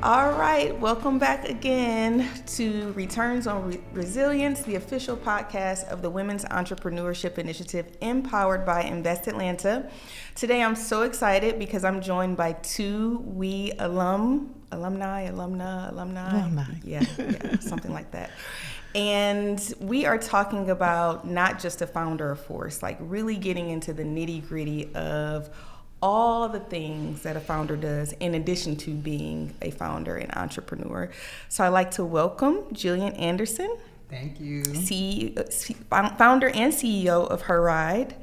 All right, welcome back again to Returns on Resilience, the official podcast of the Women's Entrepreneurship Initiative empowered by Invest Atlanta. Today I'm so excited because I'm joined by two alumni, yeah, something like that. And we are talking about not just a founder of Force, like really getting into the nitty-gritty of all the things that a founder does in addition to being a founder and entrepreneur. So I'd like to welcome Jillian Anderson. Thank you. Founder and CEO of HerRide,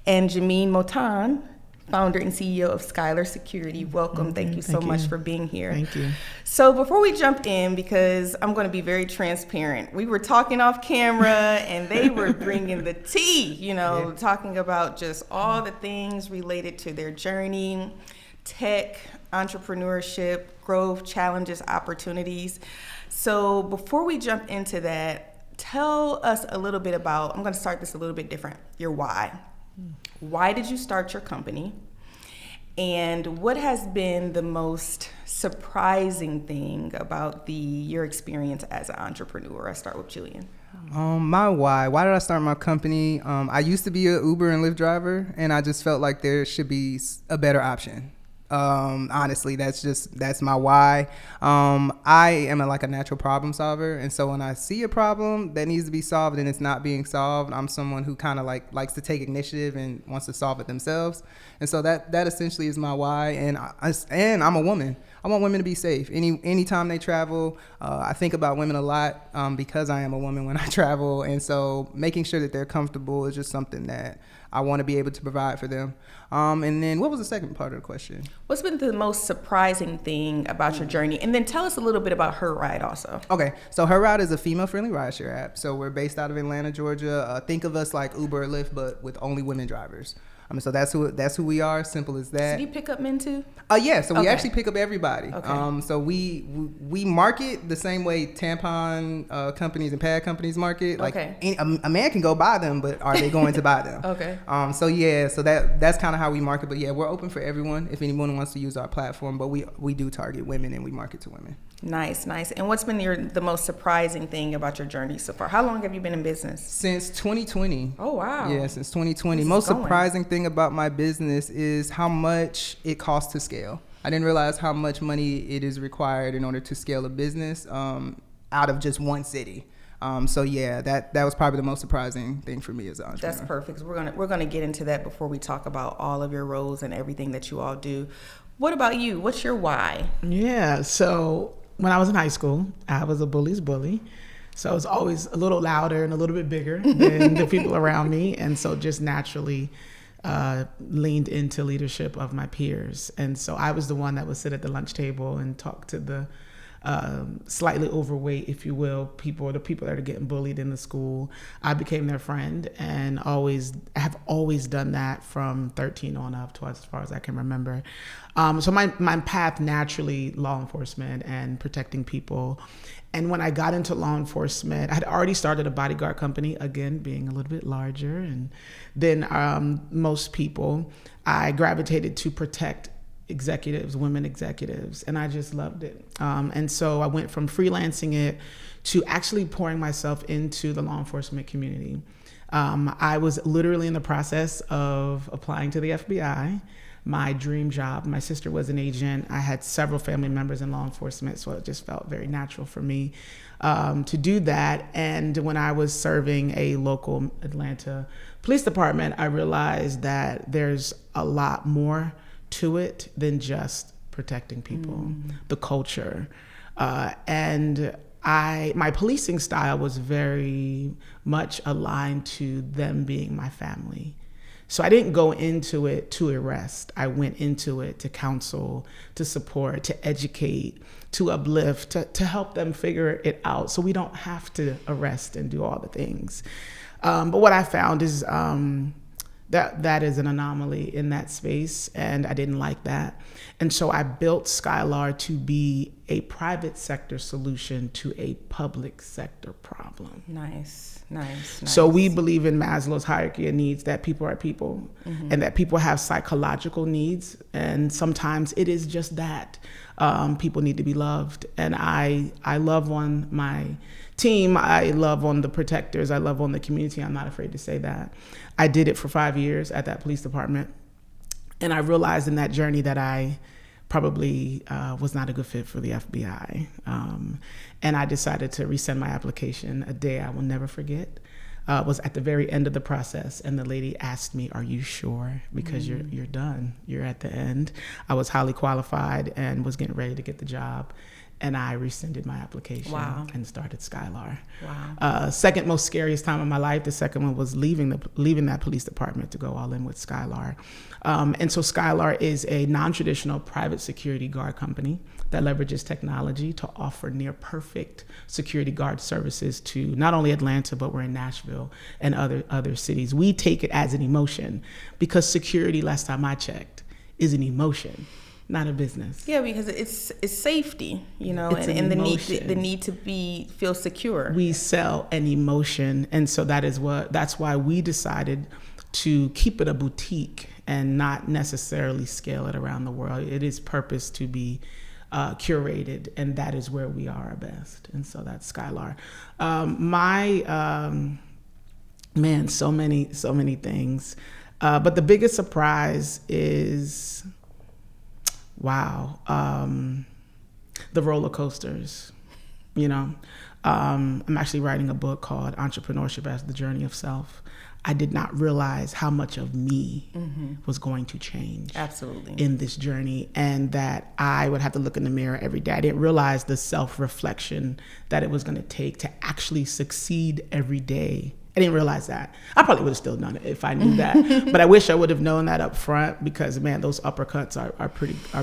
and Jamine Motan, founder and CEO of Skyler Security. Welcome. Thank you so much for being here. Thank you. So before we jump in, because I'm going to be very transparent, we were talking off camera and they were bringing the tea, talking about just all the things related to their journey, tech, entrepreneurship, growth, challenges, opportunities. So before we jump into that, tell us a little bit about, I'm going to start this a little bit different, your why. Why did you start your company? And what has been the most surprising thing about your experience as an entrepreneur? I start with Jillian. My why did I start my company? I used to be an Uber and Lyft driver, and I just felt like there should be a better option. Honestly, that's my why. I am a natural problem solver. And so when I see a problem that needs to be solved and it's not being solved, I'm someone who kind of likes to take initiative and wants to solve it themselves. And so that essentially is my why. And I'm a woman. I want women to be safe. Anytime they travel, I think about women a lot, because I am a woman when I travel. And so making sure that they're comfortable is just something that I want to be able to provide for them. And then what was the second part of the question? What's been the most surprising thing about your journey? And then tell us a little bit about HerRide also. Okay, so HerRide is a female-friendly rideshare app. So we're based out of Atlanta, Georgia. Think of us like Uber or Lyft, but with only women drivers. So that's who we are. Simple as that. So do you pick up men too? Yeah. So we actually pick up everybody. Okay. So we market the same way tampon companies and pad companies market. Like a man can go buy them, but are they going to buy them? Okay. So that's kind of how we market. But yeah, we're open for everyone if anyone wants to use our platform. But we do target women and we market to women. Nice. And what's been the most surprising thing about your journey so far? How long have you been in business? Since 2020. Oh, wow. Yeah, since 2020. Most surprising thing about my business is how much it costs to scale. I didn't realize how much money it is required in order to scale a business out of just one city. That was probably the most surprising thing for me as an entrepreneur. That's perfect. We're gonna get into that before we talk about all of your roles and everything that you all do. What about you? What's your why? Yeah, so when I was in high school, I was a bully's bully. So I was always a little louder and a little bit bigger than the people around me. And so just naturally leaned into leadership of my peers. And so I was the one that would sit at the lunch table and talk to the slightly overweight, if you will, the people that are getting bullied in the school. I became their friend and have always done that from 13 on up to as far as I can remember. So my path naturally, law enforcement and protecting people. And when I got into law enforcement, I had already started a bodyguard company, again, being a little bit larger than most people. I gravitated to protect women executives, and I just loved it. And so I went from freelancing it to actually pouring myself into the law enforcement community. I was literally in the process of applying to the FBI. My dream job. My sister was an agent. I had several family members in law enforcement, so it just felt very natural for me to do that. And when I was serving a local Atlanta police department, I realized that there's a lot more to it than just protecting people, the culture. And my policing style was very much aligned to them being my family. So I didn't go into it to arrest. I went into it to counsel, to support, to educate, to uplift, to help them figure it out so we don't have to arrest and do all the things. But what I found is that is an anomaly in that space, and I didn't like that. And so I built Skylar to be a private sector solution to a public sector problem. Nice. So we believe in Maslow's hierarchy of needs, that people are people, and that people have psychological needs. And sometimes it is just that. People need to be loved. And I love on my team. I love on the protectors. I love on the community. I'm not afraid to say that. I did it for 5 years at that police department. And I realized in that journey that I probably was not a good fit for the FBI. And I decided to resend my application. A day I will never forget. Was at the very end of the process, and the lady asked me, "Are you sure? Because you're done. You're at the end." I was highly qualified and was getting ready to get the job. And I rescinded my application and started Skyler. Wow. Second most scariest time of my life. The second one was leaving that police department to go all in with Skyler. And so Skyler is a non-traditional private security guard company that leverages technology to offer near perfect security guard services to not only Atlanta, but we're in Nashville and other cities. We take it as an emotion because security, last time I checked, is an emotion, not a business. Yeah, because it's safety, and the need to feel secure. We sell an emotion, and so that's why we decided to keep it a boutique and not necessarily scale it around the world. It is purposed to be curated, and that is where we are our best. And so that's Skyler. So many things. But the biggest surprise is, the roller coasters. I'm actually writing a book called Entrepreneurship as the Journey of Self. I did not realize how much of me was going to change in this journey, and that I would have to look in the mirror every day. I didn't realize the self-reflection that it was going to take to actually succeed every day. I didn't realize that. I probably would have still done it if I knew that, but I wish I would have known that up front, because man, those uppercuts are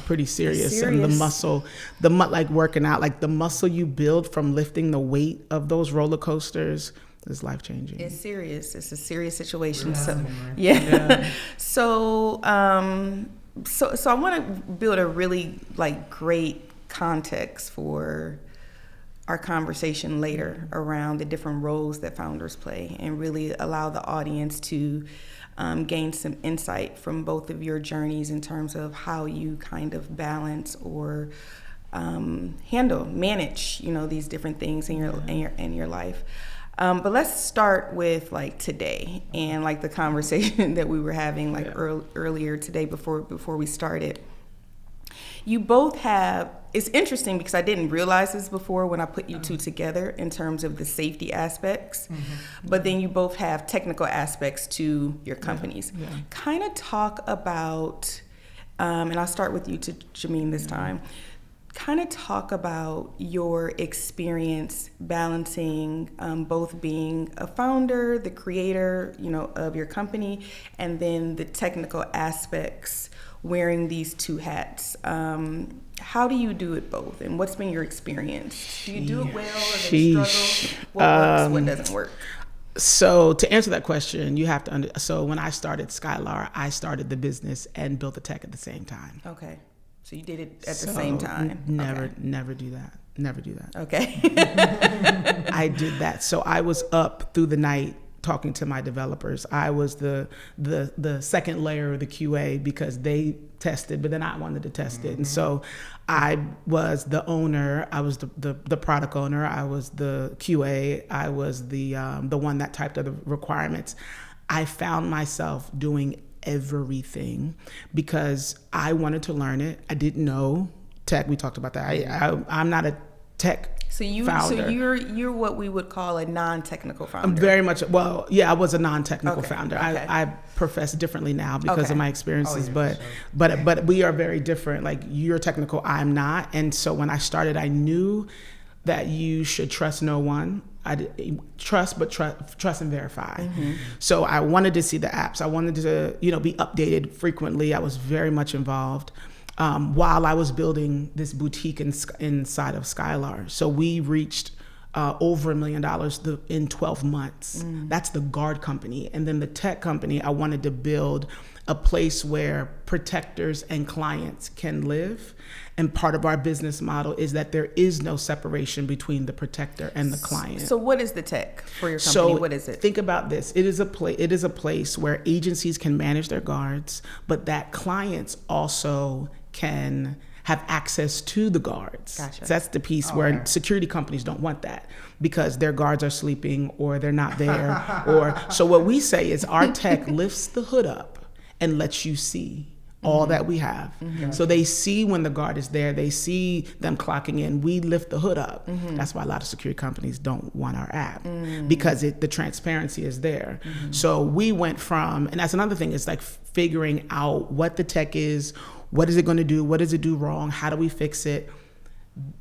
pretty serious. And the muscle, like working out, like the muscle you build from lifting the weight of those roller coasters is life-changing. It's serious. It's a serious situation. So, yeah. So I want to build a really great context for our conversation later around the different roles that founders play, and really allow the audience to gain some insight from both of your journeys in terms of how you kind of balance or manage, these different things in your life. But let's start with today and the conversation that we were having earlier today before we started. You both have, it's interesting because I didn't realize this before when I put you two together in terms of the safety aspects, but then you both have technical aspects to your companies. Yeah. Kind of talk about, and I'll start with you, to Jamine this time. Kind of talk about your experience balancing both being a founder, the creator, of your company, and then the technical aspects, wearing these two hats. How do you do it both, and what's been your experience? Do you do it well, or do you struggle? What works, what doesn't work? So to answer that question, you have to so when I started Skyler, I started the business and built the tech at the same time. Okay. So you did it at the same time? Never do that. Never do that. Okay. I did that. So I was up through the night talking to my developers. I was the second layer of the QA because they tested, but then I wanted to test it. And so I was the owner. I was the product owner. I was the QA. I was the one that typed up the requirements. I found myself doing everything because I wanted to learn it. I didn't know tech. We talked about that. I'm not a tech founder. So you're what we would call a non-technical founder. I'm very much, I was a non-technical founder. Okay. I profess differently now because of my experiences, but we are very different. Like, you're technical, I'm not. And so when I started, I knew that you should trust no one. Trust and verify. So I wanted to see the apps. I wanted to, be updated frequently. I was very much involved while I was building this boutique inside of Skyler. So we reached over $1 million in 12 months. That's the guard company. And then the tech company, I wanted to build a place where protectors and clients can live. And part of our business model is that there is no separation between the protector and the client. So what is the tech for your company? So what is it? Think about this. It is a place where agencies can manage their guards, but that clients also can have access to the guards. Gotcha. So that's the piece where security companies don't want that because their guards are sleeping or they're not there. So what we say is our tech lifts the hood up and lets you see all that we have. So they see when the guard is there, they see them clocking in, we lift the hood up. That's why a lot of security companies don't want our app because the transparency is there. So we went from, and that's another thing, it's like figuring out what the tech is, what is it going to do, what does it do wrong, how do we fix it?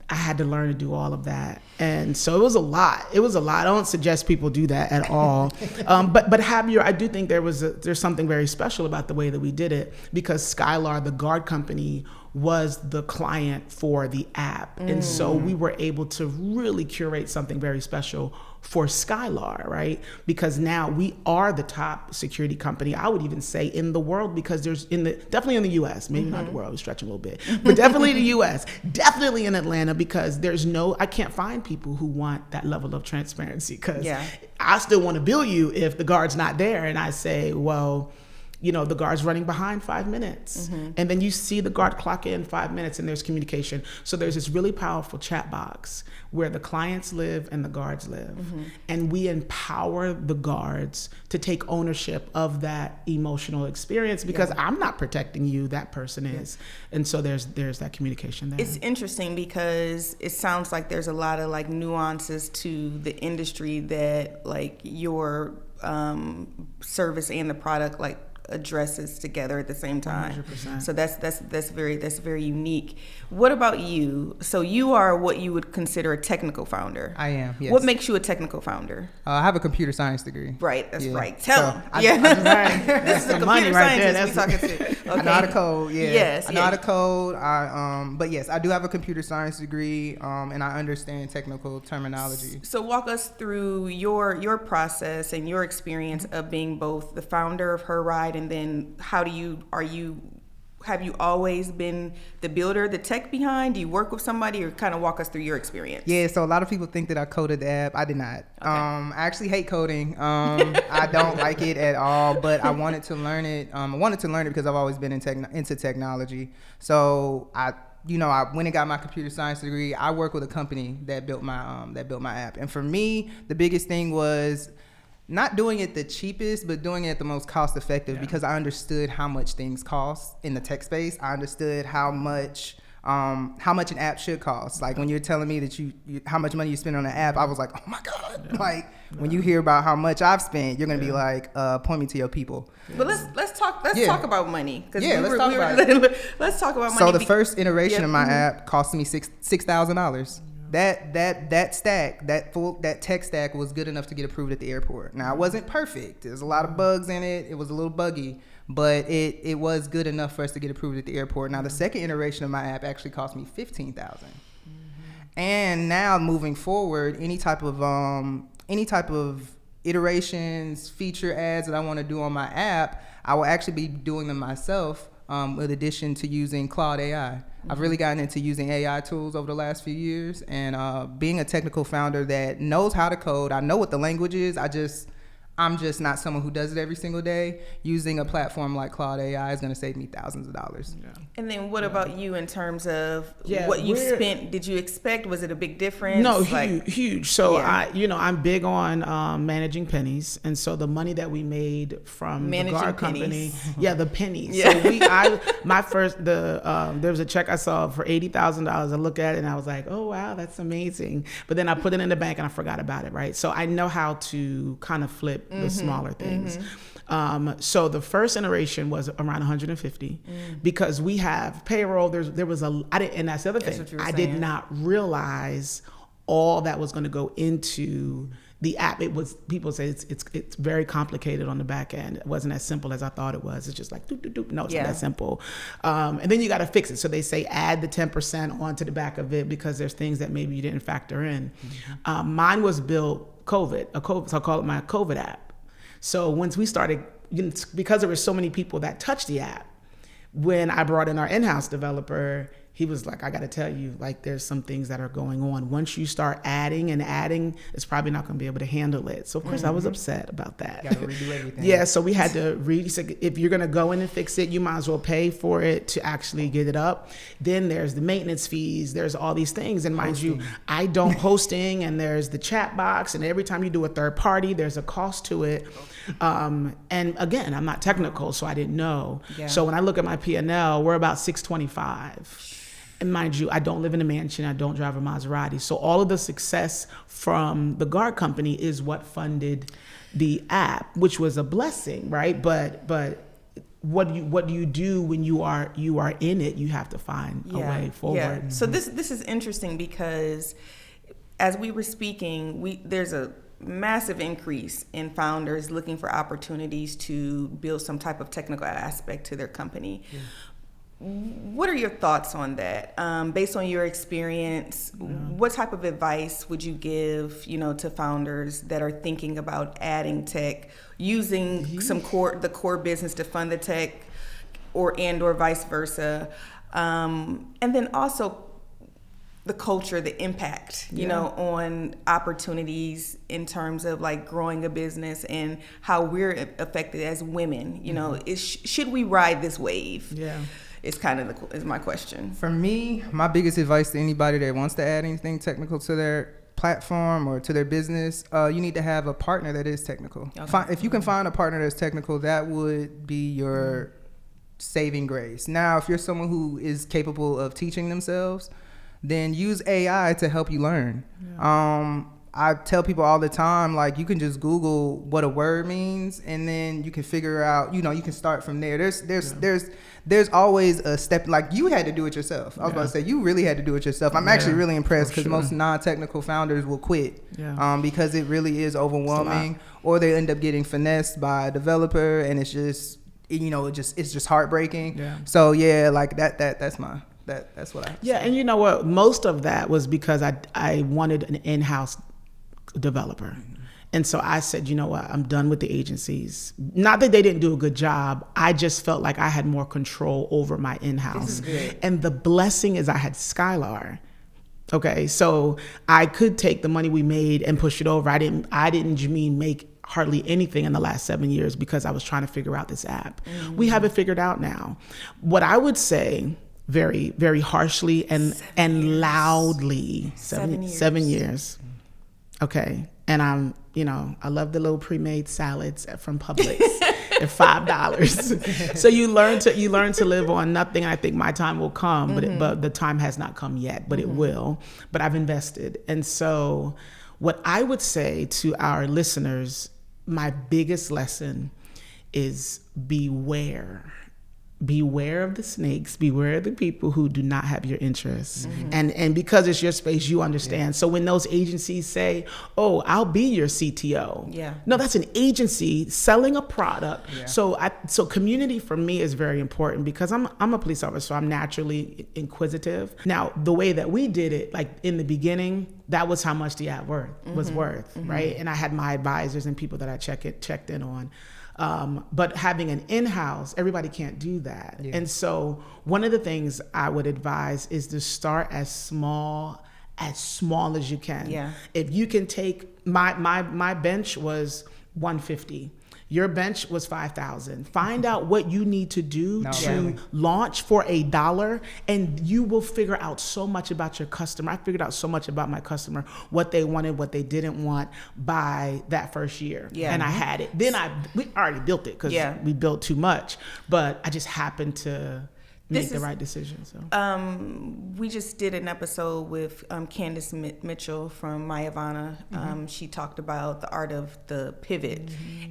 I had to learn to do all of that. And so it was a lot. I don't suggest people do that at all. But I do think there's something very special about the way that we did it because Skyler, the guard company, was the client for the app. And so we were able to really curate something very special for Skyler, right? Because now we are the top security company, I would even say, in the world, because definitely in the US, maybe not the world, we're stretching a little bit, but definitely the US, definitely in Atlanta, because I can't find people who want that level of transparency because I still want to bill you if the guard's not there. And I say, well, the guard's running behind 5 minutes. And then you see the guard clock in 5 minutes and there's communication. So there's this really powerful chat box where the clients live and the guards live. And we empower the guards to take ownership of that emotional experience because I'm not protecting you, that person is. And so there's that communication there. It's interesting because it sounds like there's a lot of like nuances to the industry that like your service and the product like addresses together at the same time. 100%. So that's very unique. What about you? So you are what you would consider a technical founder. I am. Yes. What makes you a technical founder? I have a computer science degree. Right. That's Yeah. right. Tell them. I This is the money computer right there. scientist we talking to. Okay. I know how to code. Yeah. Yes. I know how to code. But yes, I do have a computer science degree, and I understand technical terminology. So walk us through your process and your experience of being both the founder of HerRide, and then have you always been the builder, the tech behind? Do you work with somebody, or kind of walk us through your experience? Yeah, so a lot of people think that I coded the app. I did not. Okay. I actually hate coding. I don't like it at all, but I wanted to learn it. I wanted to learn it because I've always been into technology. So I went and got my computer science degree. I work with a company that built my app. And for me, the biggest thing was not doing it the cheapest, but doing it the most cost effective because I understood how much things cost in the tech space. I understood how much an app should cost. Like when you're telling me that you how much money you spend on an app, I was like, oh my God. Yeah. Like when you hear about how much I've spent, you're gonna be like, point me to your people. But let's talk about money. Let's talk about it. Let's talk about money. So the first iteration of my app cost me $6,000. That tech stack was good enough to get approved at the airport. Now it wasn't perfect. There's a lot of bugs in it. It was a little buggy, but it was good enough for us to get approved at the airport. Now the second iteration of my app actually cost me $15,000. And now moving forward, any type of iterations, feature ads that I want to do on my app, I will actually be doing them myself. In addition to using Cloud AI. I've really gotten into using AI tools over the last few years, and being a technical founder that knows how to code, I know what the language is, I'm just not someone who does it every single day. Using a platform like Cloud AI is going to save me thousands of dollars. Yeah. And then what about you in terms of what you spent? Did you expect? Was it a big difference? No, huge. So I'm big on managing pennies, and so the money that we made from managing the guard pennies. company, the pennies. Yeah. So there was a check I saw for $80,000. I looked at it and I was like, oh wow, that's amazing. But then I put it in the bank and I forgot about it. Right. So I know how to kind of flip the smaller things. So the first iteration was around 150 because we have payroll. And that's the other thing. I did not realize all that was going to go into the app, people say it's very complicated on the back end. It wasn't as simple as I thought it was. It's just like, doop, doop, doop. No, it's not that simple. And then you got to fix it. So they say add the 10% onto the back of it because there's things that maybe you didn't factor in. Mine was built so I call it my COVID app. So once we started, because there were so many people that touched the app, when I brought in our in-house developer, he was like, I got to tell you, like, there's some things that are going on. Once you start adding, it's probably not going to be able to handle it. So, of course, I was upset about that. Got to redo everything. Yeah, so we had to if you're going to go in and fix it, you might as well pay for it to actually get it up. Then there's the maintenance fees. There's all these things. And mind you, I don't hosting, and there's the chat box. And every time you do a third party, there's a cost to it. And again, I'm not technical, so I didn't know. Yeah. So when I look at my P&L, we're about $625. And mind you, I don't live in a mansion. I don't drive a Maserati. So all of the success from the guard company is what funded the app, which was a blessing, right? But what do you do when you are in it? You have to find a way forward. Yeah. So this is interesting because as we were speaking, there's a massive increase in founders looking for opportunities to build some type of technical aspect to their company. Yeah. What are your thoughts on that? Based on your experience, what type of advice would you give, to founders that are thinking about adding tech, using the core business to fund the tech, or vice versa, and then also the culture, the impact, on opportunities in terms of like growing a business and how we're affected as women. Should we ride this wave? Yeah. It's kind of is my question. For me, my biggest advice to anybody that wants to add anything technical to their platform or to their business, you need to have a partner that is technical. Okay. If you can find a partner that's technical, that would be your saving grace. Now, if you're someone who is capable of teaching themselves, then use AI to help you learn. Yeah. I tell people all the time, like, you can just Google what a word means, and then you can figure out, you can start from there. There's always a step, like, you had to do it yourself. I was about to say, you really had to do it yourself. I'm actually really impressed because most non-technical founders will quit because it really is overwhelming, or they end up getting finessed by a developer, and it's just, it's just heartbreaking. Yeah. So like that's what I have to say. And you know what? Most of that was because I wanted an in-house developer. And so I said, you know what, I'm done with the agencies. Not that they didn't do a good job. I just felt like I had more control over my in-house. And the blessing is I had Skyler. Okay, so I could take the money we made and push it over. I didn't, Jamine, make hardly anything in the last 7 years because I was trying to figure out this app. Mm-hmm. We have it figured out now. What I would say very, very harshly and loudly, 7 years. Okay. And I love the little pre-made salads from Publix at $5. So you learn to live on nothing. And I think my time will come, but the time has not come yet, but it will. But I've invested. And so what I would say to our listeners, my biggest lesson is beware. Beware of the snakes, beware of the people who do not have your interests. Mm-hmm. And because it's your space, you understand. Yeah. So when those agencies say, oh, I'll be your CTO. Yeah. No, that's an agency selling a product. Yeah. So community for me is very important because I'm a police officer, so I'm naturally inquisitive. Now, the way that we did it, like in the beginning, that was how much the ad was worth, right? And I had my advisors and people that I checked in on. But having an in-house, everybody can't do that. Yeah. And so one of the things I would advise is to start as small as you can. Yeah. If you can take, my bench was 150. Your bench was 5,000. Find out what you need to do launch for $1, and you will figure out so much about your customer. I figured out so much about my customer, what they wanted, what they didn't want by that first year. Yeah. And I had it. Then we already built it because we built too much, but I just happened to make the right decision. So we just did an episode with Candace Mitchell from Mayavana. She talked about the art of the pivot,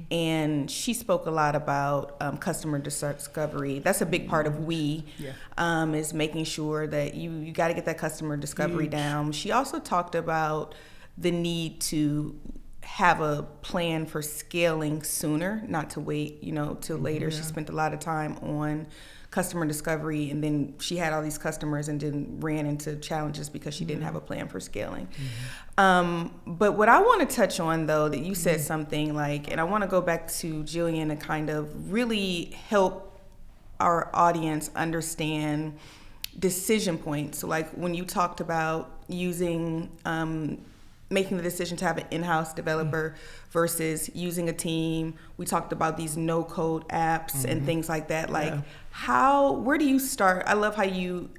and she spoke a lot about customer discovery. That's a big part of is making sure that you got to get that customer discovery down. She also talked about the need to have a plan for scaling sooner, not to wait, till later. She spent a lot of time on customer discovery, and then she had all these customers and then ran into challenges because she didn't have a plan for scaling. But what I want to touch on, though, that you said something like, and I want to go back to Jillian and kind of really help our audience understand decision points. So like when you talked about using making the decision to have an in-house developer versus using a team. We talked about these no-code apps and things like that. Like, where do you start? I love how you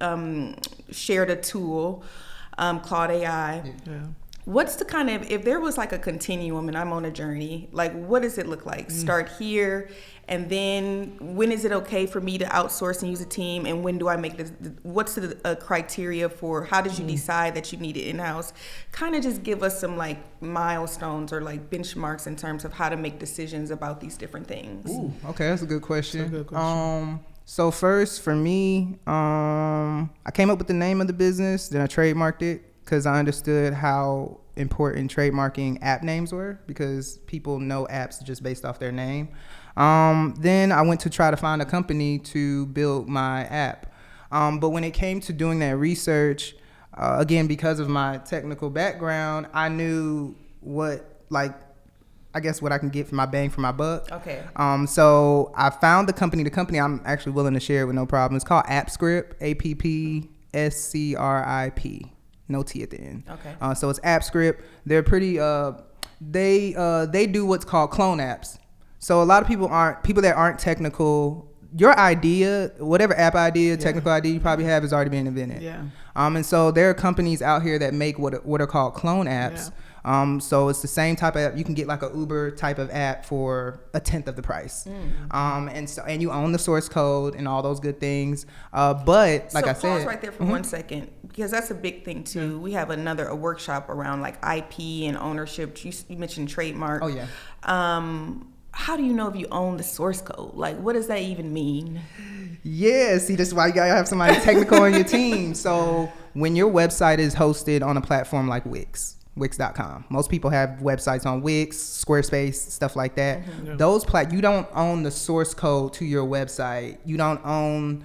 shared a tool, Claude AI. Yeah. What's the kind of, if there was like a continuum and I'm on a journey, like what does it look like? Start here, and then when is it okay for me to outsource and use a team, and when do I make this, what's the criteria for, how did you decide that you need it in-house? Kind of just give us some like milestones or like benchmarks in terms of how to make decisions about these different things. Ooh, okay, that's a good question. So first for me, I came up with the name of the business, then I trademarked it, because I understood how important trademarking app names were, because people know apps just based off their name. Then I went to try to find a company to build my app. But when it came to doing that research, again, because of my technical background, I knew what I can get for my bang for my buck. Okay. So I found the company. The company I'm actually willing to share it with no problem. It's called AppScript, AppScrip. No T at the end. Okay. So it's AppScript. They're pretty. They do what's called clone apps. So a lot of people that aren't technical. Your idea, whatever app idea, technical idea you probably have, is already been invented. Yeah. And so there are companies out here that make what are called clone apps. Yeah. So it's the same type of app. You can get like a Uber type of app for 1/10 of the price. And you own the source code and all those good things. But like I said, pause right there for 1 second, because that's a big thing too. We have a workshop around like IP and ownership. You mentioned trademark. Oh yeah. How do you know if you own the source code? Like, what does that even mean? Yeah, see, this is why you gotta have somebody technical on your team. So when your website is hosted on a platform like Wix.com. Most people have websites on Wix, Squarespace, stuff like that. Those you don't own the source code to your website. You don't own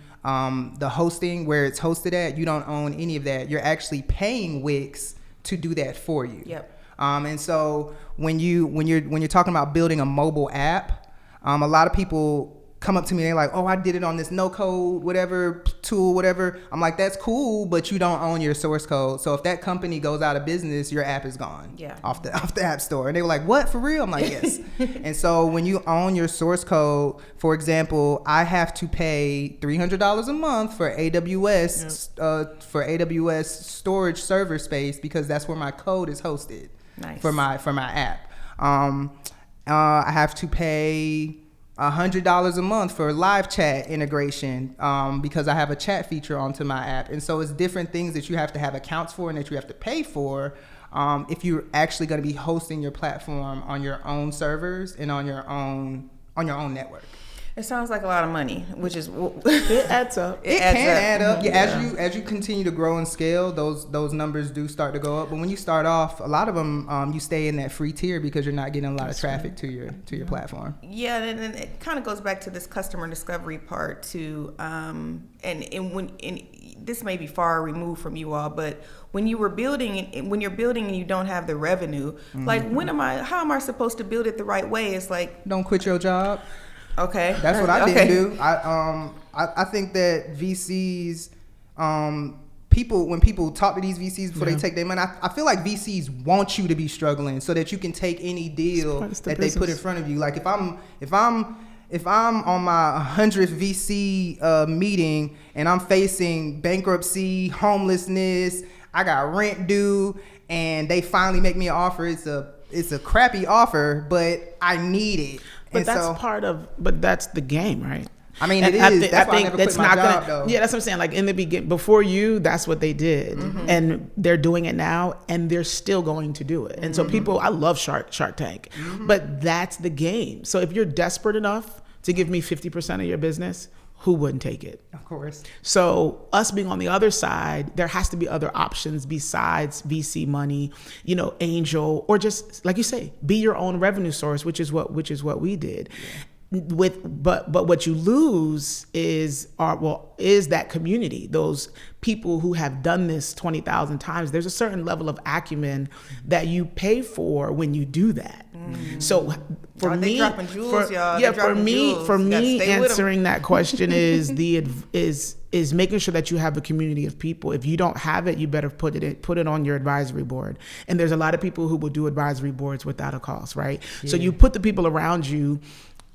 the hosting where it's hosted at. You don't own any of that. You're actually paying Wix to do that for you. Yep. And so when you're talking about building a mobile app, a lot of people come up to me and they're like, oh, I did it on this no code, whatever tool, whatever. I'm like, that's cool, but you don't own your source code. So if that company goes out of business, your app is gone off the app store. And they were like, what, for real? I'm like, yes. And so when you own your source code, for example, I have to pay $300 a month for AWS storage server space, because that's where my code is hosted. Nice. For my app. I have to pay $100 a month for live chat integration, because I have a chat feature onto my app. And so it's different things that you have to have accounts for and that you have to pay for if you're actually going to be hosting your platform on your own servers and on your own network. It sounds like a lot of money, which is it adds up. It can add up. Yeah, as you continue to grow and scale, those numbers do start to go up. But when you start off, a lot of them you stay in that free tier because you're not getting a lot of traffic to your platform. Yeah, and it kind of goes back to this customer discovery part too. And this may be far removed from you all, but when you're building and you don't have the revenue, like how am I supposed to build it the right way? It's like, don't quit your job. Okay. That's what I didn't do. I think that VCs, when people talk to these VCs before they take their money, I feel like VCs want you to be struggling so that you can take any deal that they put in front of you. Like if I'm on my 100th VC meeting and I'm facing bankruptcy, homelessness, I got rent due, and they finally make me an offer, it's a crappy offer, but I need it. But that's the game, right? I mean, it is. That's why I never quit my job, though. Yeah, that's what I'm saying. Like in the beginning, before you, that's what they did, and they're doing it now, and they're still going to do it. And so I love Shark Tank, but that's the game. So if you're desperate enough to give me 50% of your business, who wouldn't take it? Of course. So us being on the other side, there has to be other options besides VC money, angel, or just like you say, be your own revenue source, which is what we did. Yeah. But what you lose is that community, those people who have done this 20,000 times. There's a certain level of acumen that you pay for when you do that. So for me, answering that question is making sure that you have a community of people. If you don't have it, you better put it on your advisory board. And there's a lot of people who will do advisory boards without a cost, right? Yeah. So you put the people around you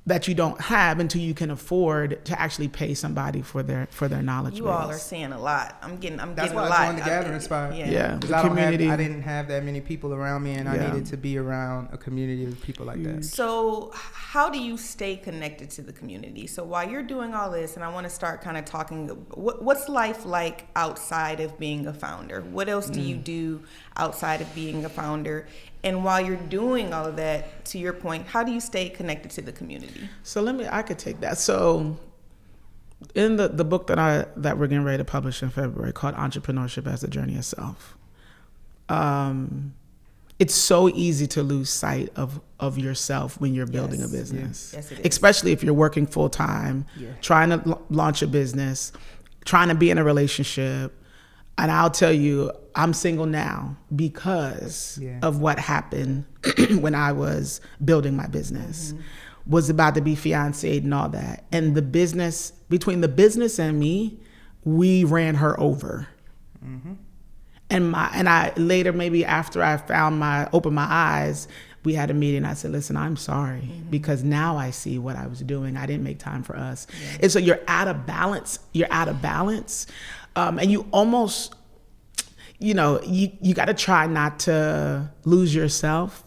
that you don't have until you can afford to actually pay somebody for their knowledge. You all are saying a lot. I'm getting That's a why lot. I joined the Gathering Spot. Yeah. Because I didn't have that many people around me, and I needed to be around a community of people like that. So how do you stay connected to the community? So while you're doing all this, and I want to start kind of talking, what's life like outside of being a founder? What else do you do outside of being a founder? And while you're doing all of that, to your point, how do you stay connected to the community? So I could take that. So in the book that we're getting ready to publish in February, called Entrepreneurship as a Journey of Self, it's so easy to lose sight of yourself when you're building a business. Yes, it is. Especially if you're working full time, trying to launch a business, trying to be in a relationship. And I'll tell you, I'm single now because of what happened when I was building my business. Was about to be fiancéed and all that. And the business, between the business and me, we ran her over. And I later, maybe after I opened my eyes, we had a meeting. I said, listen, I'm sorry, because now I see what I was doing. I didn't make time for us. And so you're out of balance. And you almost, you got to try not to lose yourself,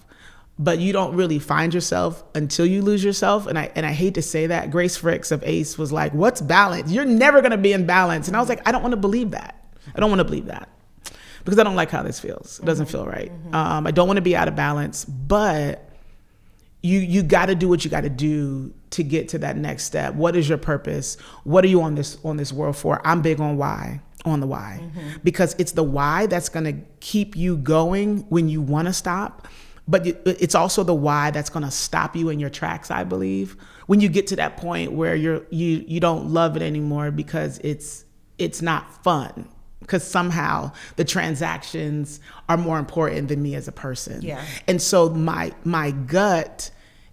but you don't really find yourself until you lose yourself. And I hate to say that. Grace Fricks of ACE was like, what's balance? You're never going to be in balance. And I was like, I don't want to believe that. Because I don't like how this feels. It doesn't feel right. I don't want to be out of balance, but you got to do what you got to do to get to that next step. What is your purpose? What are you on this world for? I'm big on the why, because it's the why that's going to keep you going when you want to stop. But it's also the why that's going to stop you in your tracks, I believe, when you get to that point where you don't love it anymore because it's not fun. Because somehow the transactions are more important than me as a person. Yeah. And so my gut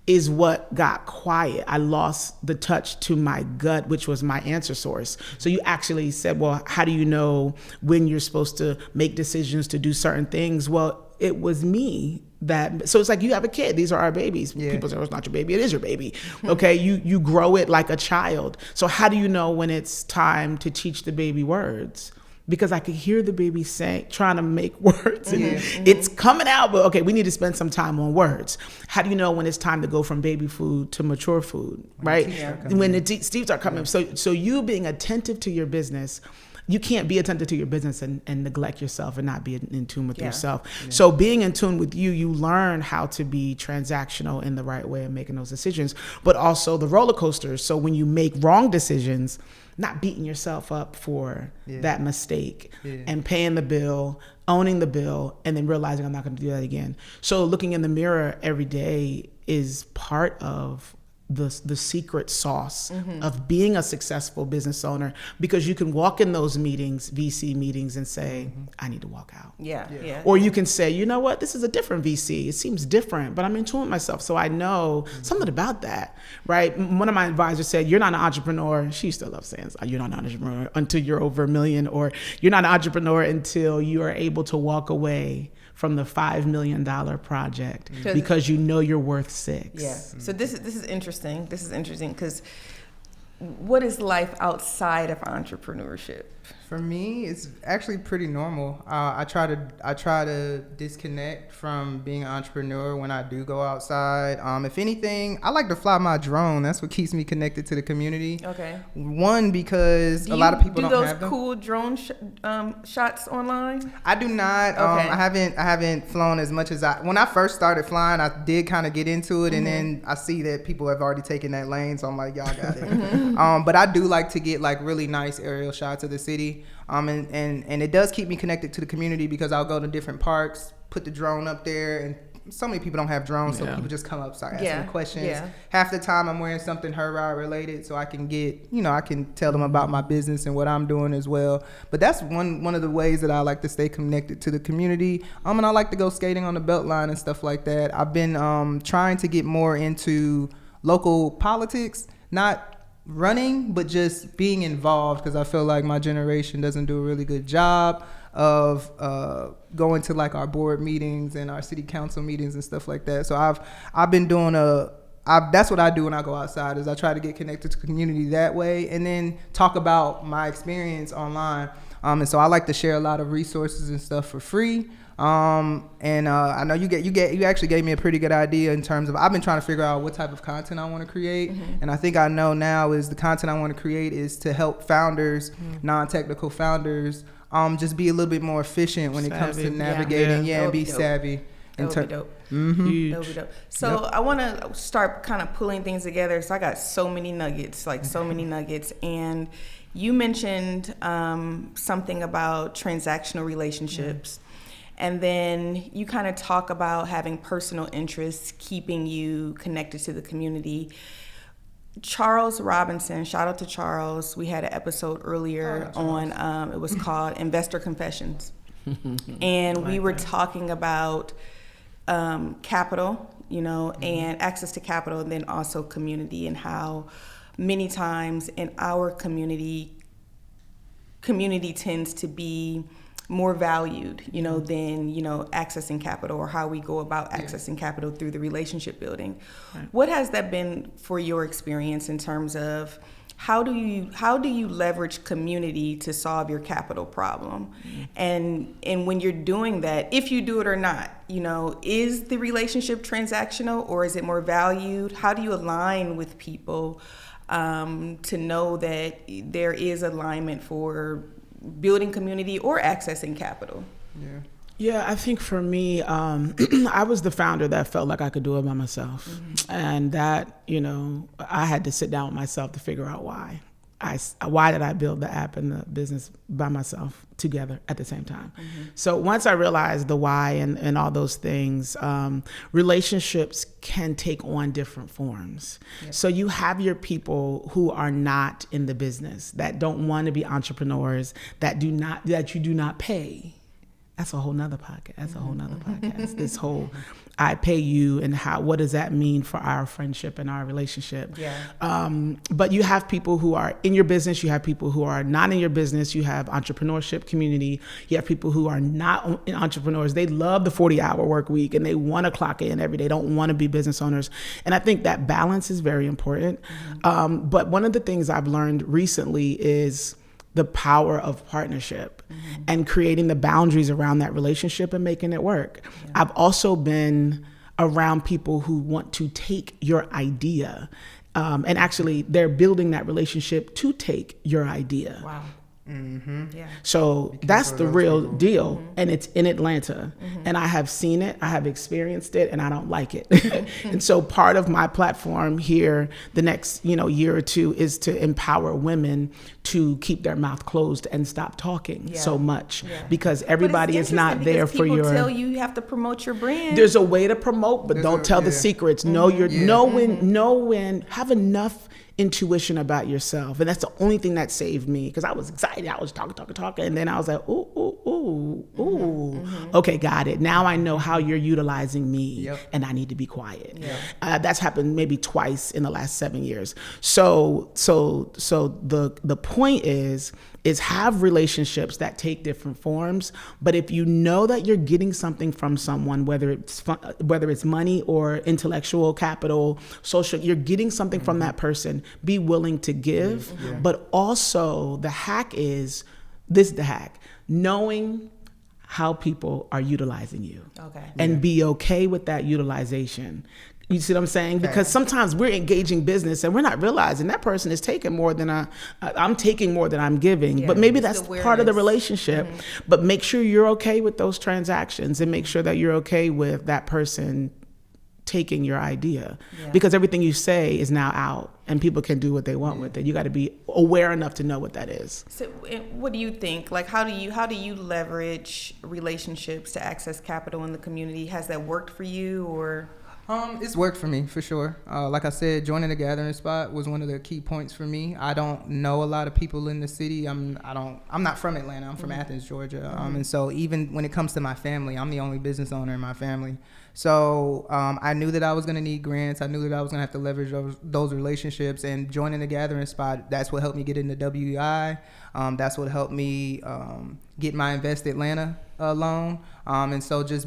is what got quiet. I lost the touch to my gut, which was my answer source. So you actually said, well, how do you know when you're supposed to make decisions to do certain things? Well, it was me so it's like you have a kid. These are our babies. Yeah. People say, oh, it's not your baby. It is your baby. Okay, you grow it like a child. So how do you know when it's time to teach the baby words? Because I could hear the baby trying to make words, and it's coming out, but okay, we need to spend some time on words. How do you know when it's time to go from baby food to mature food, right? When the teeth are coming. So you being attentive to your business, you can't be attentive to your business and neglect yourself and not be in tune with yourself. Yeah. So being in tune with you learn how to be transactional in the right way of making those decisions, but also the roller coasters. So when you make wrong decisions, not beating yourself up for that mistake and paying the bill, owning the bill, and then realizing I'm not going to do that again. So looking in the mirror every day is part of the secret sauce of being a successful business owner, because you can walk in those meetings, VC meetings, and say, I need to walk out. Yeah. Or you can say, you know what, this is a different VC. It seems different, but I'm in tune with myself. So I know something about that, right? One of my advisors said, you're not an entrepreneur. She still loves saying, you're not an entrepreneur until you're over $1 million, or you're not an entrepreneur until you are able to walk away from the $5 million project because you know you're worth $6. Yeah. So this is interesting. This is interesting because what is life outside of entrepreneurship? For me, it's actually pretty normal. I try to disconnect from being an entrepreneur when I do go outside. If anything, I like to fly my drone. That's what keeps me connected to the community. Okay. One, because a lot of people don't have them. Do those cool drone shots online? I do not. Okay. I haven't flown as much as when I first started flying. I did kind of get into it, and then I see that people have already taken that lane, so I'm like, y'all got it. But I do like to get like really nice aerial shots of the city. And it does keep me connected to the community because I'll go to different parks, put the drone up there, and so many people don't have drones, so people just come up, start asking questions. Yeah. Half the time I'm wearing something HerRide related, so I can I can tell them about my business and what I'm doing as well. But that's one of the ways that I like to stay connected to the community. And I like to go skating on the Beltline and stuff like that. I've been trying to get more into local politics, not running, but just being involved, because I feel like my generation doesn't do a really good job of going to like our board meetings and our city council meetings and stuff like that. So I've been doing that's what I do when I go outside, is I try to get connected to the community that way, and then talk about my experience online. And so I like to share a lot of resources and stuff for free. I know you actually gave me a pretty good idea in terms of, I've been trying to figure out what type of content I want to create. And I think I know now is the content I want to create is to help founders, non-technical founders, just be a little bit more efficient when it comes to navigating, and be savvy. That would be dope. That would be dope. So I want to start kind of pulling things together. So I got so many nuggets, and you mentioned something about transactional relationships. And then you kind of talk about having personal interests keeping you connected to the community. Charles Robinson, shout out to Charles. We had an episode earlier on, it was called Investor Confessions. And we were talking about capital, and access to capital, and then also community, and how many times in our community tends to be more valued, than, accessing capital, or how we go about accessing capital through the relationship building. Right. What has that been for your experience in terms of how do you leverage community to solve your capital problem? And when you're doing that, if you do it or not, is the relationship transactional, or is it more valued? How do you align with people to know that there is alignment for building community or accessing capital? Yeah, I think for me, I was the founder that felt like I could do it by myself. And that, I had to sit down with myself to figure out why. Why did I build the app and the business by myself together at the same time? So once I realized the why and all those things, relationships can take on different forms. So you have your people who are not in the business, that don't want to be entrepreneurs, that you do not pay. That's a whole nother podcast. This whole, I pay you, and what does that mean for our friendship and our relationship? But you have people who are in your business, you have people who are not in your business, you have entrepreneurship community, you have people who are not entrepreneurs. They love the 40-hour work week and they want to clock in every day, don't want to be business owners. And I think that balance is very important. But one of the things I've learned recently is the power of partnership and creating the boundaries around that relationship and making it work. I've also been around people who want to take your idea, and actually they're building that relationship to take your idea. Wow. So that's the real deal. And it's in Atlanta. And I have seen it, I have experienced it, and I don't like it. And so part of my platform here the next year or two is to empower women to keep their mouth closed and stop talking so much, because everybody is not there for your... People tell you have to promote your brand. There's a way to promote, but don't tell the secrets. Know when, have enough intuition about yourself. And that's the only thing that saved me, because I was excited. I was talking. And then I was like, okay, got it. Now I know how you're utilizing me, and I need to be quiet. That's happened maybe twice in the last 7 years. So the point is have relationships that take different forms. But if you know that you're getting something from someone, whether it's money or intellectual capital, social, you're getting something from that person, be willing to give. But also the hack is this is the hack. Knowing how people are utilizing you. Okay. And be okay with that utilization. You see what I'm saying? Because sometimes we're engaging business and we're not realizing that person is taking more than I'm taking more than I'm giving. But maybe that's part of the relationship. But make sure you're okay with those transactions and make sure that you're okay with that person taking your idea, because everything you say is now out and people can do what they want with it. You got to be aware enough to know what that is. So what do you think? Like, how do you leverage relationships to access capital in the community? Has that worked for you, or? It's worked for me for sure. Like I said, joining the gathering spot was one of the key points for me. I don't know a lot of people in the city. I'm not from Atlanta. I'm from Athens, Georgia. And so even when it comes to my family, I'm the only business owner in my family. So I knew that I was going to need grants. I knew that I was going to have to leverage those relationships. And joining the gathering spot, that's what helped me get into WEI. That's what helped me get my Invest Atlanta loan. And so just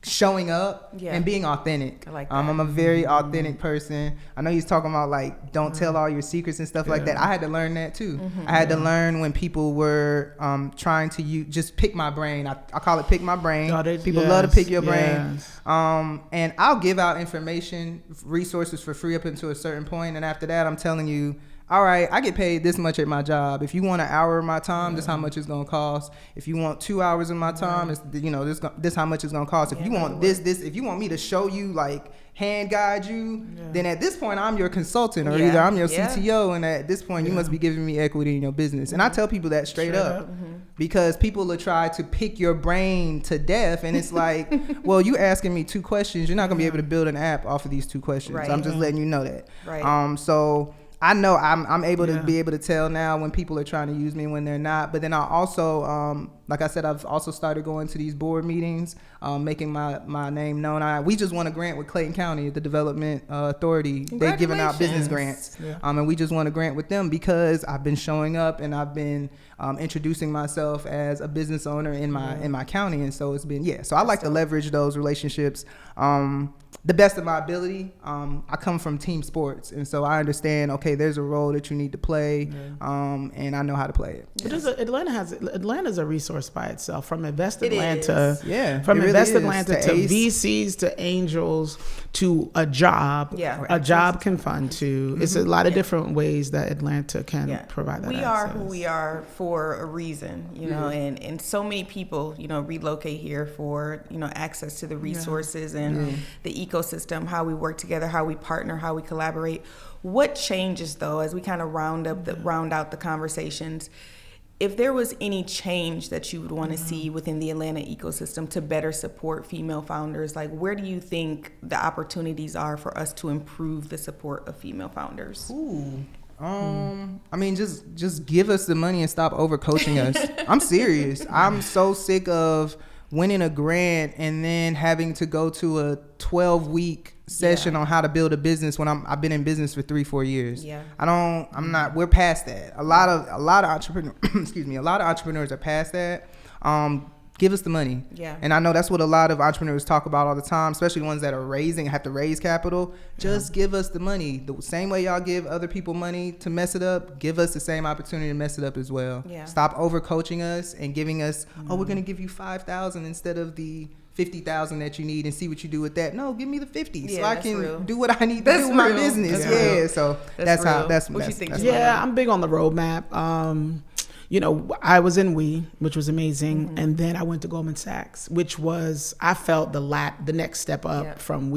showing up and being authentic. I like that. I'm a very authentic person. I know he's talking about like don't tell all your secrets and stuff like that. I had to learn that too. I had to learn when people were trying to just pick my brain. I call it pick my brain. People love to pick your brain. And I'll give out information, resources for free up until a certain point, and after that I'm telling you, all right, I get paid this much at my job. If you want an hour of my time, this how much it's gonna cost. If you want 2 hours of my time, it's this how much it's gonna cost. If you want this, if you want me to show you, like hand guide you, then at this point I'm your consultant, or either I'm your CTO, and at this point you must be giving me equity in your business. And I tell people that straight up. Because people will try to pick your brain to death, and it's like, well, you asking me 2 questions, you're not gonna be able to build an app off of these 2 questions. I'm just letting you know that. So I know I'm able to be able to tell now when people are trying to use me and when they're not. But then I also, like I said, I've also started going to these board meetings, making my name known. We just won a grant with Clayton County, the Development Authority. They're giving out business grants. And we just won a grant with them because I've been showing up and I've been introducing myself as a business owner in my county. And so it's been, so I like to leverage those relationships. The best of my ability. I come from team sports, and so I understand, okay, there's a role that you need to play, and I know how to play it. Atlanta's a resource by itself, from Invest Atlanta, from really Invest Atlanta to ACE. VCs to angels to a job. A job can fund too. It's a lot of different ways that Atlanta can provide that. We are who we are for a reason, you know, and so many people, relocate here for, access to the resources and the ecosystem, how we work together, how we partner, how we collaborate. What changes though, as we kind of round out the conversations, if there was any change that you would want to see within the Atlanta ecosystem to better support female founders, like where do you think the opportunities are for us to improve the support of female founders? I mean, just give us the money and stop overcoaching us. I'm serious. I'm so sick of winning a grant and then having to go to a 12-week session on how to build a business when I've been in business for 3-4 years. We're past that. A lot of entrepreneurs, a lot of entrepreneurs are past that. Give us the money. And I know that's what a lot of entrepreneurs talk about all the time, especially the ones that are have to raise capital. Just give us the money. The same way y'all give other people money to mess it up, give us the same opportunity to mess it up as well. Stop overcoaching us and giving us, we're going to give you $5,000 instead of the $50,000 that you need and see what you do with that. No, give me the 50 so I can do what I need to do with my business. So that's what you think. I'm big on the roadmap. I was in which was amazing, and then I went to Goldman Sachs, which was, I felt the next step up from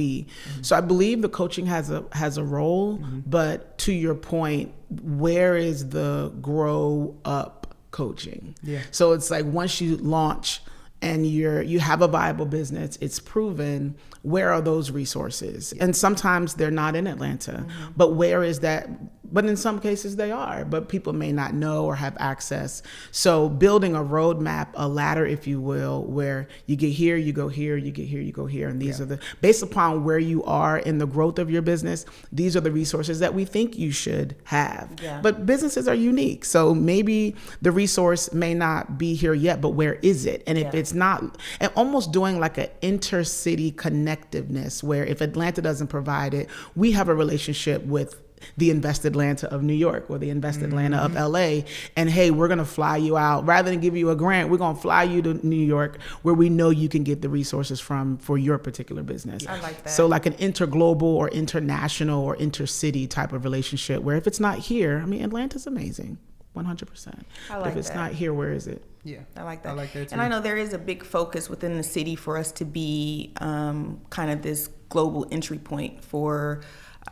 So I believe the coaching has a role, but to your point, where is the grow up coaching? So it's like once you launch and you have a viable business, it's proven, where are those resources? And sometimes they're not in Atlanta, but where is that? But in some cases they are, but people may not know or have access. So building a roadmap, a ladder, if you will, where you get here, you go here, you get here, you go here. And these are based upon where you are in the growth of your business, these are the resources that we think you should have. But businesses are unique. So maybe the resource may not be here yet, but where is it? And if it's not, and almost doing like an intercity connectiveness, where if Atlanta doesn't provide it, we have a relationship with the Invest Atlanta of New York or the Invest Atlanta of LA. And hey, we're going to fly you out. Rather than give you a grant, we're going to fly you to New York where we know you can get the resources from for your particular business. I like that. So like an interglobal or international or intercity type of relationship where if it's not here, I mean, Atlanta's amazing. 100%. I like if it's that. not here, where is it? Yeah, I like that. I like that too. And I know there is a big focus within the city for us to be kind of this global entry point for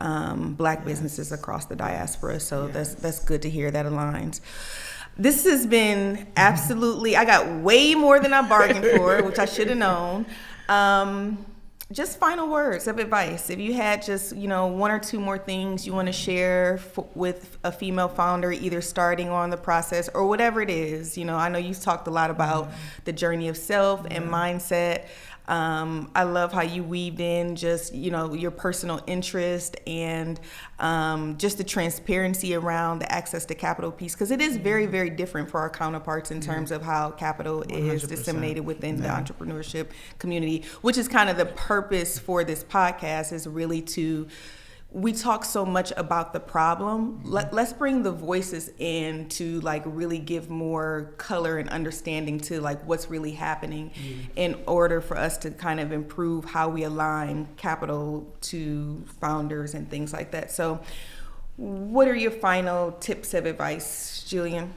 Black businesses across the diaspora. So that's good to hear that aligns. This has been absolutely, I got way more than I bargained for, which I should have known. Just final words of advice. If you had just, one or two more things you want to share with a female founder, either starting on the process or whatever it is. I know you talked a lot about the journey of self and mindset. I love how you weaved in just, your personal interest and just the transparency around the access to capital piece, because it is very, very different for our counterparts in terms of how capital is 100%. disseminated within the entrepreneurship community, which is kind of the purpose for this podcast, is really we talk so much about the problem. Let's bring the voices in to really give more color and understanding to what's really happening in order for us to kind of improve how we align capital to founders and things like that. So what are your final tips of advice, Jillian?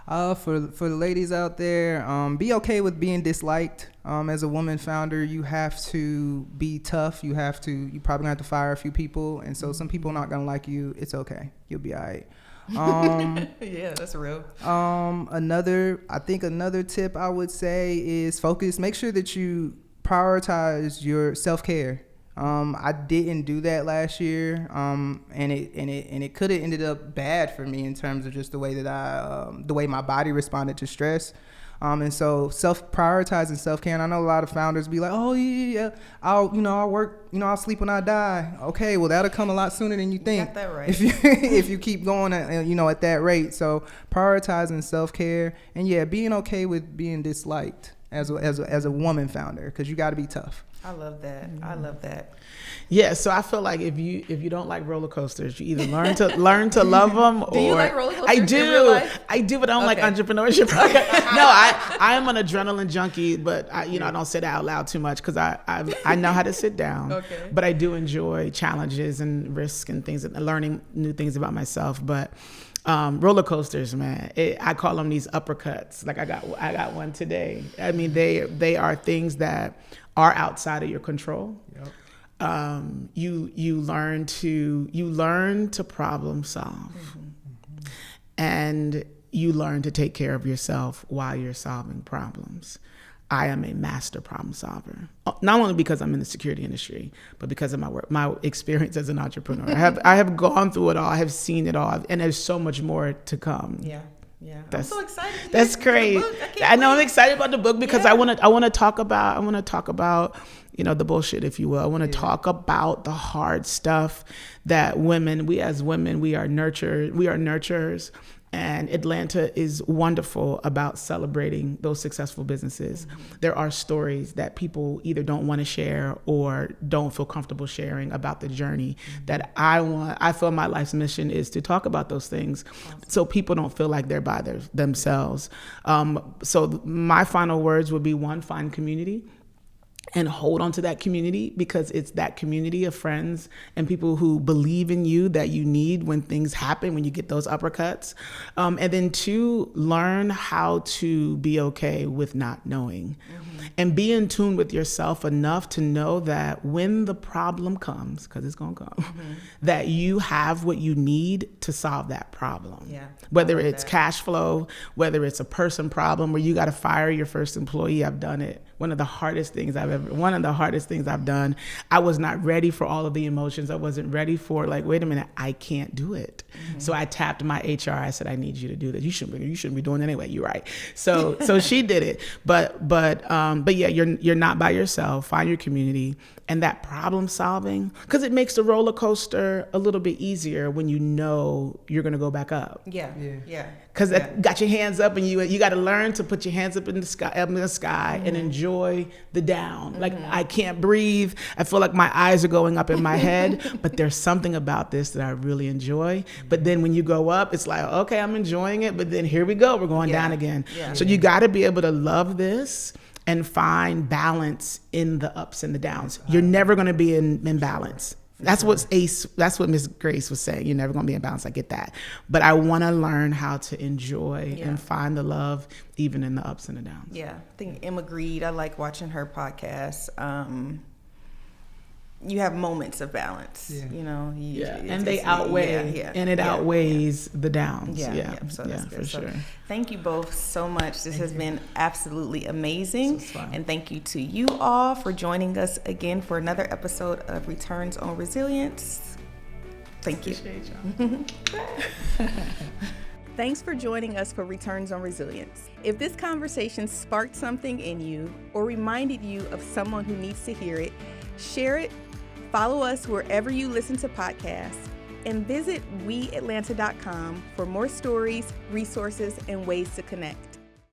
For the ladies out there, be okay with being disliked. As a woman founder, you have to be tough. You probably gonna have to fire a few people, and so some people are not gonna like you. It's okay. You'll be all right. Yeah, that's real. Another tip I would say is focus. Make sure that you prioritize your self-care. I didn't do that last year, and it could have ended up bad for me in terms of just the way that the way my body responded to stress. And so prioritizing self-care. And I know a lot of founders be like, oh yeah, I'll work, I'll sleep when I die. Okay, well that'll come a lot sooner than you think. You got that right. If you keep going at that rate. So prioritizing self-care and being okay with being disliked as a woman founder, because you got to be tough. I love that. I love that. Yeah, so I feel like if you don't like roller coasters, you either learn to love them, or Do you like roller coasters I in do, real life? I do, but I don't like Okay. entrepreneurship. No, I am an adrenaline junkie, but I don't say that out loud too much because I know how to sit down. Okay. But I do enjoy challenges and risk and things and learning new things about myself. But roller coasters, man, I call them these uppercuts. Like I got one today. I mean, they are things that are outside of your control. Yep. You learn to problem solve, and you learn to take care of yourself while you're solving problems. I am a master problem solver, not only because I'm in the security industry, but because of my work, my experience as an entrepreneur. I have gone through it all. I have seen it all, and there's so much more to come. Yeah. I'm so excited. That's great. I know. I'm excited about the book because I want to talk about the bullshit, if you will. I want to talk about the hard stuff that we as women, we are nurturers. And Atlanta is wonderful about celebrating those successful businesses. Mm-hmm. There are stories that people either don't want to share or don't feel comfortable sharing about the journey that I feel my life's mission is to talk about those things. Awesome. So people don't feel like they're by themselves. So my final words would be, one, find community. And hold on to that community, because it's that community of friends and people who believe in you that you need when things happen, when you get those uppercuts. And then two, learn how to be okay with not knowing. Mm-hmm. And be in tune with yourself enough to know that when the problem comes, because it's going to come, that you have what you need to solve that problem. Yeah, whether it's cash flow, whether it's a person problem where you got to fire your first employee. I've done it. One of the hardest things I've done. I was not ready for all of the emotions. I wasn't ready for wait a minute, I can't do it. Mm-hmm. So I tapped my HR. I said, I need you to do this. You shouldn't be doing it anyway. You're right. So she did it. But yeah, you're not by yourself. Find your community. And that problem solving, because it makes the roller coaster a little bit easier when you know you're going to go back up. Yeah. Because got your hands up, and you got to learn to put your hands up in the sky and enjoy enjoy the down. Like I can't breathe. I feel like my eyes are going up in my head, but there's something about this that I really enjoy. But then when you go up, it's like, okay, I'm enjoying it, but then here we go. We're going down again. Yeah. So you got to be able to love this and find balance in the ups and the downs. You're never going to be in balance. That's what Miss Grace was saying. You're never going to be in balance. I get that. But I want to learn how to enjoy and find the love even in the ups and the downs. Yeah. I think Emma agreed. I like watching her podcast. You have moments of balance, you know. And they outweigh, and it outweighs the downs. So that's good. For sure. Thank you both so much. This has been absolutely amazing. And thank you to you all for joining us again for another episode of Returns on Resilience. Thank you. Thanks for joining us for Returns on Resilience. If this conversation sparked something in you or reminded you of someone who needs to hear it, share it. Follow us wherever you listen to podcasts, and visit weatlanta.com for more stories, resources, and ways to connect.